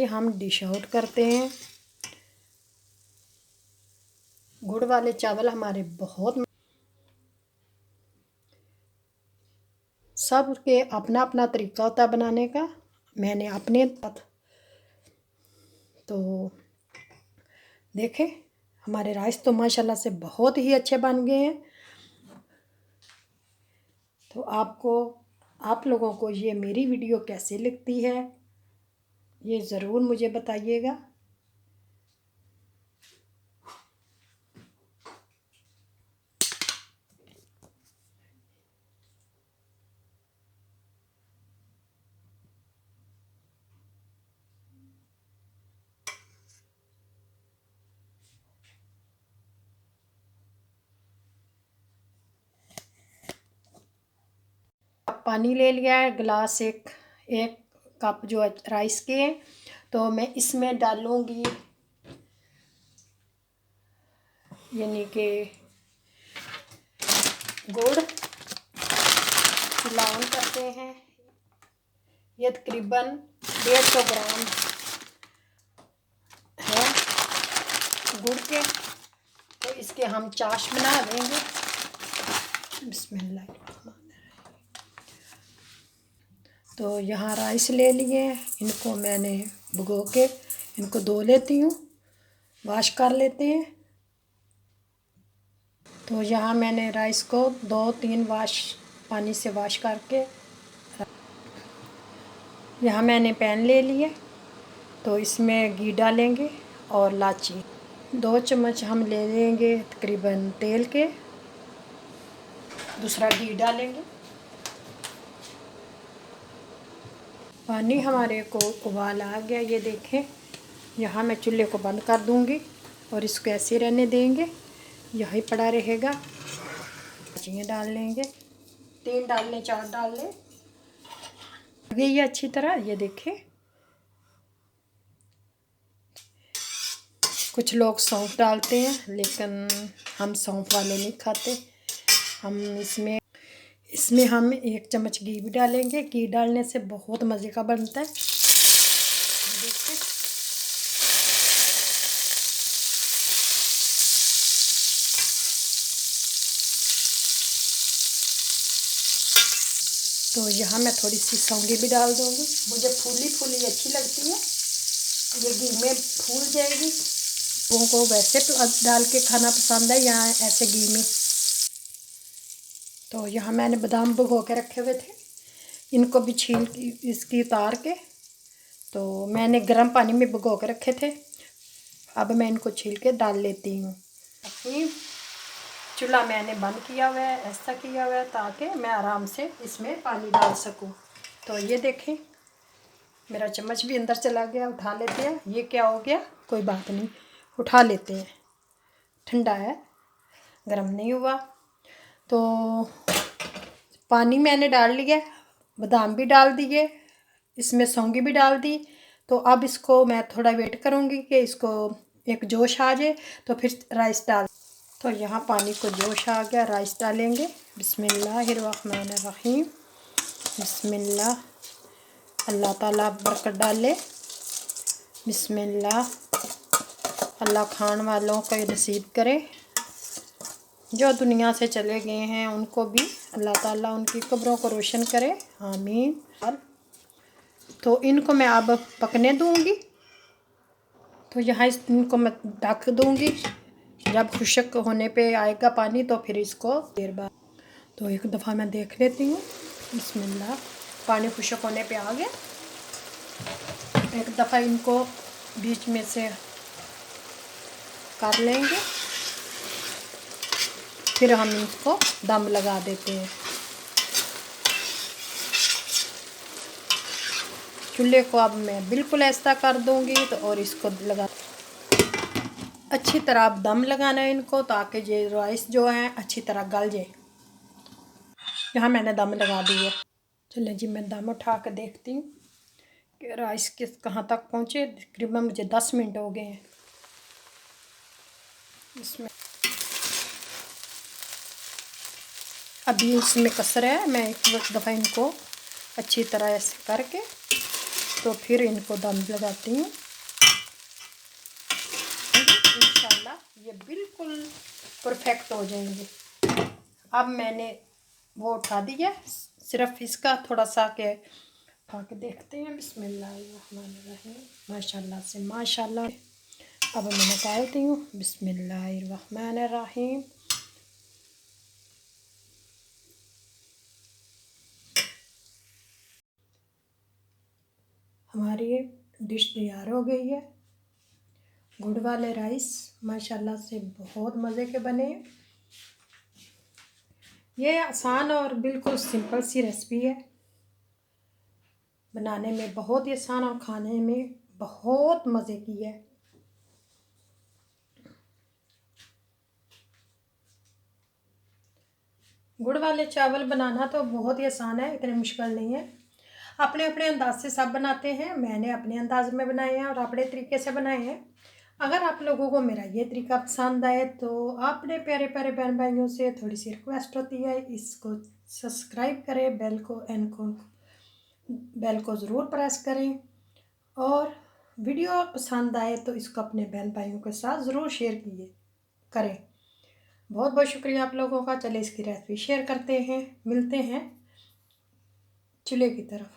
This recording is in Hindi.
हम डिश आउट करते हैं। गुड़ वाले चावल हमारे बहुत, सब के अपना अपना तरीका होता है बनाने का। मैंने अपने तो देखें, हमारे राइस तो माशाल्लाह से बहुत ही अच्छे बन गए हैं। तो आप लोगों को ये मेरी वीडियो कैसी लगती है, ये ज़रूर मुझे बताइएगा। पानी ले लिया है गिलास, एक कप जो राइस के हैं। तो मैं इसमें डालूँगी यानी कि गुड़। चूल्हा ऑन करते हैं। ये तकरीबन 150 ग्राम है गुड़ के। तो इसके हम चाश बना देंगे। बिस्मिल्लाह। तो यहाँ राइस ले लिए, इनको मैंने भिगो के इनको धो लेती हूँ, वॉश कर लेते हैं। तो यहाँ मैंने राइस को 2-3 पानी से वॉश करके, यहाँ मैंने पैन ले लिया। तो इसमें घी डालेंगे और इलायची 2 चम्मच हम ले लेंगे तकरीबन तेल के। दूसरा घी डालेंगे। पानी हमारे को उबाल आ गया, ये देखें। यहाँ मैं चूल्हे को बंद कर दूँगी और इसको ऐसे रहने देंगे, यही पड़ा रहेगा। ये डाल लेंगे, 3 डाल लें, 4 डाल लें। ये अच्छी तरह, ये देखें। कुछ लोग सौंफ डालते हैं, लेकिन हम सौंफ वाले नहीं खाते। हम इसमें हम 1 चम्मच घी भी डालेंगे। घी डालने से बहुत मज़े का बनता है। देखिए, तो यहाँ मैं थोड़ी सी सौंगी भी डाल दूँगी। मुझे फूली फूली अच्छी लगती है, ये घी में फूल जाएगी। लोगों को वैसे डाल के खाना पसंद है या ऐसे घी में। तो यहाँ मैंने बादाम भिगो के रखे हुए थे, इनको भी छील के इसकी उतार के, तो मैंने गर्म पानी में भिगो के रखे थे। अब मैं इनको छील के डाल लेती हूँ। चूल्हा मैंने बंद किया हुआ है, ऐसा किया हुआ है ताकि मैं आराम से इसमें पानी डाल सकूँ। तो ये देखें, मेरा चम्मच भी अंदर चला गया। उठा लेते हैं। ये क्या हो गया, कोई बात नहीं, उठा लेते हैं। ठंडा है, गर्म नहीं हुआ। तो पानी मैंने डाल लिया, बादाम भी डाल दिए, इसमें सौंगी भी डाल दी। तो अब इसको मैं थोड़ा वेट करूँगी कि इसको एक जोश आ जाए, तो फिर राइस डाल। तो यहाँ पानी को जोश आ गया, राइस डालेंगे। बिस्मिल्लाहिर्रहमानिर्रहीम। बिस्मिल्लाह। अल्लाह ताला बरकत डाले। बिस्मिल्लाह। अल्लाह खान वालों को नसीब करे, जो दुनिया से चले गए हैं उनको भी अल्लाह ताला उनकी कब्रों को रोशन करे, आमीन। तो इनको मैं अब पकने दूंगी। तो यहाँ इनको मैं ढक दूंगी। जब खुश्क होने पे आएगा पानी तो फिर इसको देर बाद, तो एक दफ़ा मैं देख लेती हूँ। बिस्मिल्लाह। पानी खुश्क होने पे आ गया। एक दफ़ा इनको बीच में से कर लेंगे, फिर हम इसको दम लगा देते हैं। चूल्हे को अब मैं बिल्कुल ऐसा कर दूंगी। तो और इसको लगा अच्छी तरह अब दम लगाना है इनको, ताकि ये राइस जो है अच्छी तरह गल जाए। यहाँ मैंने दम लगा दिया। चलिए जी, मैं दम उठा कर देखती हूँ कि राइस कहाँ तक पहुँचे। तकरीबन मुझे 10 मिनट हो गए हैं इसमें। अभी इसमें कसर है, मैं एक दफ़ा इनको अच्छी तरह ऐसे करके तो फिर इनको दम लगाती हूँ। इंशाल्लाह ये बिल्कुल परफेक्ट हो जाएंगे। अब मैंने वो उठा दिया, सिर्फ इसका थोड़ा सा के खा के देखते हैं। बिस्मिल्लाहिर्रहमानिर्रहीम, माशाल्लाह से माशाल्लाह। अब मैं निकालती हूँ। बिस्मिल्लाहिर्रहमानिर्रहीम। हमारी ये डिश तैयार हो गई है। गुड़ वाले राइस माशाल्लाह से बहुत मज़े के बने हैं। ये आसान और बिल्कुल सिंपल सी रेसिपी है, बनाने में बहुत ही आसान और खाने में बहुत मज़े की है। गुड़ वाले चावल बनाना तो बहुत ही आसान है, इतने मुश्किल नहीं है। अपने अपने अंदाज से सब बनाते हैं, मैंने अपने अंदाज में बनाए हैं और अपने तरीके से बनाए हैं। अगर आप लोगों को मेरा ये तरीका पसंद आए तो अपने प्यारे प्यारे बहन भाइयों से थोड़ी सी रिक्वेस्ट होती है, इसको सब्सक्राइब करें, बेल को ज़रूर प्रेस करें और वीडियो पसंद आए तो इसको अपने बहन भाइयों के साथ ज़रूर शेयर करें। बहुत बहुत शुक्रिया आप लोगों का। चलिए इसकी रेसिपी शेयर करते हैं, मिलते हैं चूल्हे की तरफ।